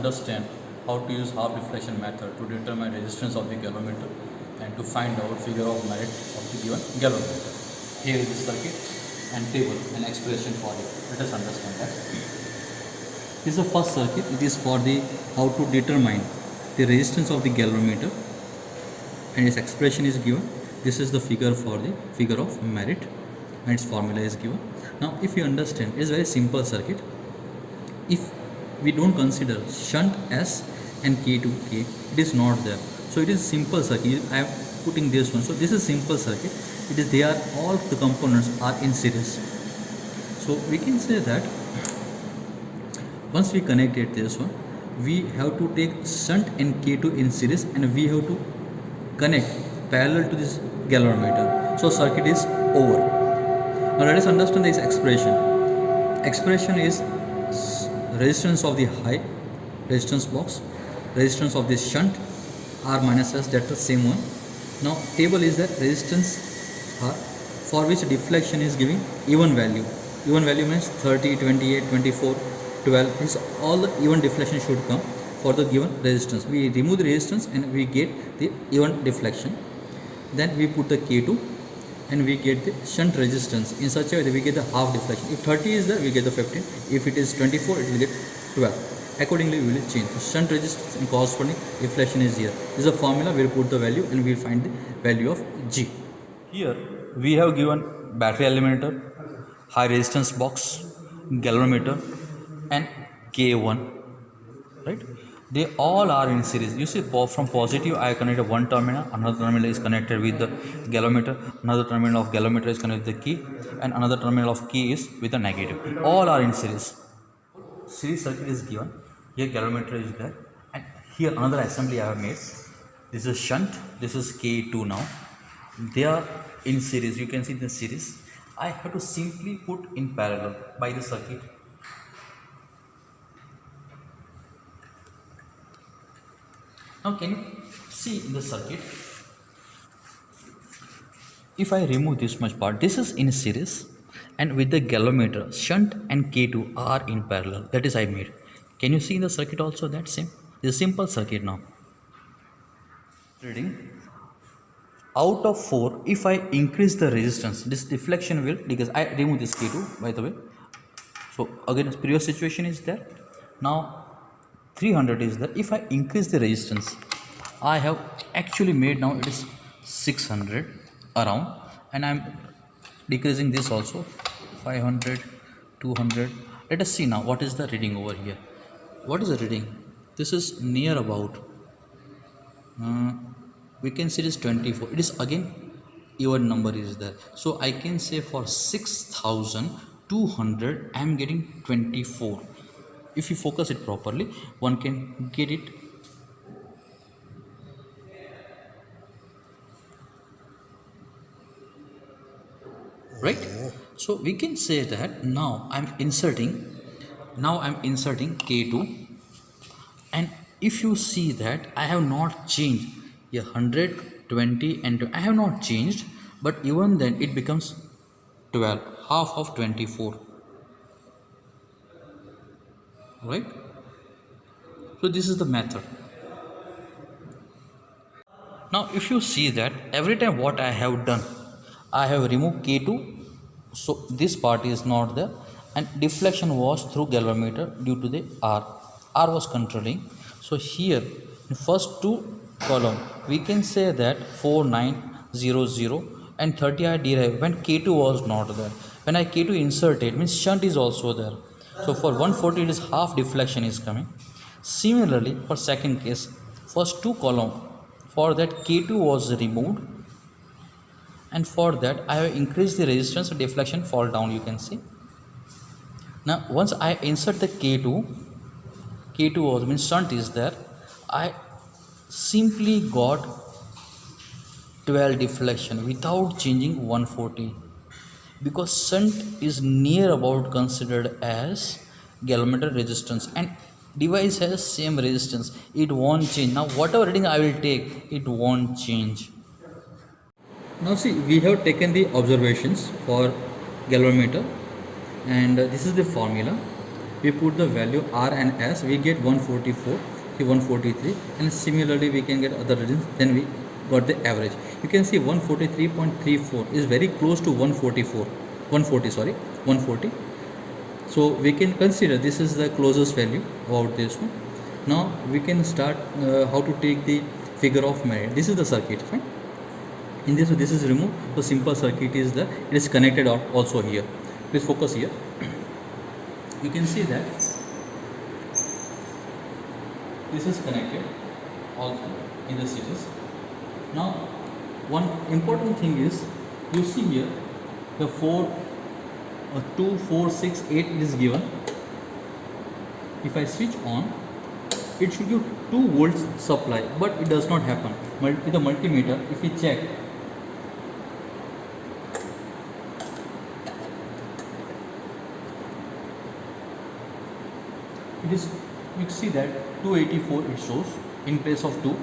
understand how to use half deflection method to determine resistance of the galvanometer and to find out figure of merit of the given galvanometer. Here is the circuit and table and expression for it. Let us understand that. This is the first circuit. It is for the how to determine the resistance of the galvanometer, and its expression is given. This is the figure for the figure of merit, and its formula is given. Now if you understand, it is very simple circuit. If we don't consider shunt S and K to K, it is not there. So it is simple circuit. I am putting this one. So this is simple circuit. It is, they are all the components are in series. So we can say that once we connected this one, we have to take shunt and K2 in series, and we have to connect parallel to this galvanometer. So circuit is over. Now let us understand this expression. Expression is resistance of the high resistance box, resistance of this shunt R minus S, that's the same one. Now table is the resistance R for which deflection is giving even value. Even value means 30, 28, 24, 12. Means all the even deflection should come for the given resistance. We remove the resistance and we get the even deflection. Then we put the K2 and we get the shunt resistance in such a way that we get the half deflection. If 30 is there, we get the 15. If it is 24, it will get 12. Accordingly, we will change. The shunt resistance and corresponding deflection is here. This is a formula. We will put the value and we will find the value of G. Here we have given battery alimenter, high resistance box, galvanometer, and K1. Right? They all are in series. You see, from positive I connected one terminal, another terminal is connected with the galvanometer, another terminal of galvanometer is connected with the key, and another terminal of key is with the negative. All are in series. Series circuit is given. Here galvanometer is there, and here another assembly I have made. This is shunt, this is K2 now. They are in series. You can see the series. I have to simply put in parallel by the circuit. Now can you see in the circuit, if I remove this much part, this is in series, and with the galvanometer, shunt and K2 are in parallel. That is I made. Can you see in the circuit also that same? This is a simple circuit now. Reading. Out of 4, if I increase the resistance, this deflection will, because I remove this K2 by the way. So again, previous situation is there. Now 300 is there. If I increase the resistance, I have actually made now it is 600 around, and I am decreasing this also 500, 200. Let us see now what is the reading over here. What is the reading? This is near about we can see it is 24. It is again even number is there. So I can say for 6200 I am getting 24. If you focus it properly, one can get it. Right? So we can say that now I'm inserting K2, and if you see that I have not changed here 120 and I have not changed, but even then it becomes 12, half of 24. Right? So this is the method. Now if you see that every time what I have done, I have removed K2, so this part is not there, and deflection was through galvanometer due to the R was controlling. So here in first two column we can say that 4900 and 30 I derived when K2 was not there. When I K2 inserted, means shunt is also there. So for 140 it is half deflection is coming. Similarly for second case, first two column, for that K2 was removed, and for that I have increased the resistance, so deflection fall down, you can see. Now once I insert the K2 was means shunt is there, I simply got 12 deflection without changing 140, because shunt is near about considered as galvanometer resistance, and device has same resistance, it won't change. Now whatever reading I will take, it won't change. Now see, we have taken the observations for galvanometer, and this is the formula. we put the value R and S, we get 144, 143, and similarly we can get other readings, then we got the average. You can see 143.34 is very close to 140. So we can consider this is the closest value about this one. Now we can start how to take the figure of merit. This is the circuit, fine. In this is removed. The simple circuit is there. It is connected also here. Please focus here. You can see that this is connected also in the series. Now one important thing is, you see here the 2, 4, 6, 8 is given. If I switch on, it should give 2 volts supply, but it does not happen. With the multimeter, if we check, it is, you see that 284 it shows in place of 2.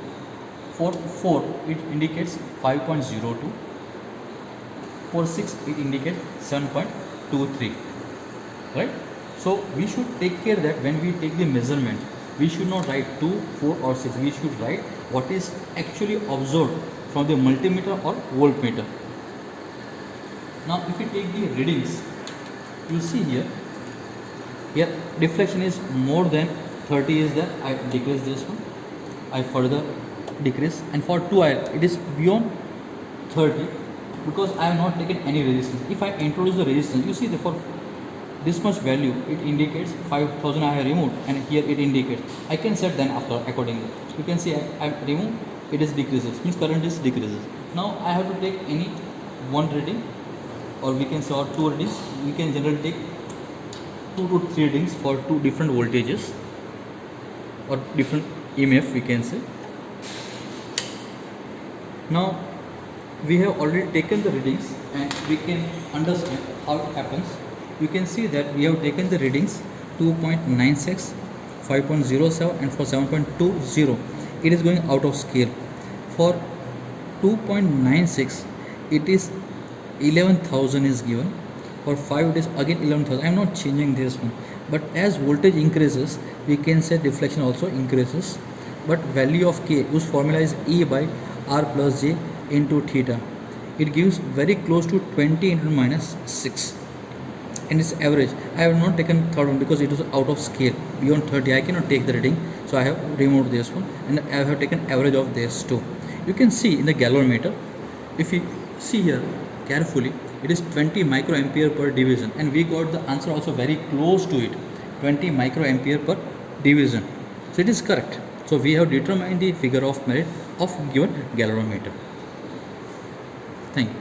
For 4 it indicates 5.02. For 6 it indicates 7.23, right? So we should take care that when we take the measurement, we should not write 2, 4 or 6. We should write what is actually observed from the multimeter or voltmeter. Now if we take the readings, you see here deflection is more than 30 is there. I decrease this one, I further decrease, and for 2 it is beyond 30 because I have not taken any resistance. If I introduce the resistance, you see that for this much value it indicates 5000 I have removed, and here it indicates. I can set then after accordingly. You can see I remove, it is decreases, means current is decreases. Now I have to take any one reading, or we can say or 2 readings. We can generally take 2 to 3 readings for 2 different voltages or different EMF, we can say. Now we have already taken the readings and we can understand how it happens. You can see that we have taken the readings 2.96, 5.07 and for 7.20 it is going out of scale. For 2.96 it is 11,000 is given. For 5 it is again 11,000. I am not changing this one, but as voltage increases we can say deflection also increases. But value of K, whose formula is E by R plus J into theta, it gives very close to 20 into minus 6, and its average I have not taken third one because it is out of scale. Beyond 30 I cannot take the reading, so I have removed this one and I have taken average of this two. You can see in the galvanometer, if you see here carefully, it is 20 microampere per division, and we got the answer also very close to it, 20 microampere per division. So it is correct. So we have determined the figure of merit of given galvanometer. Thank you.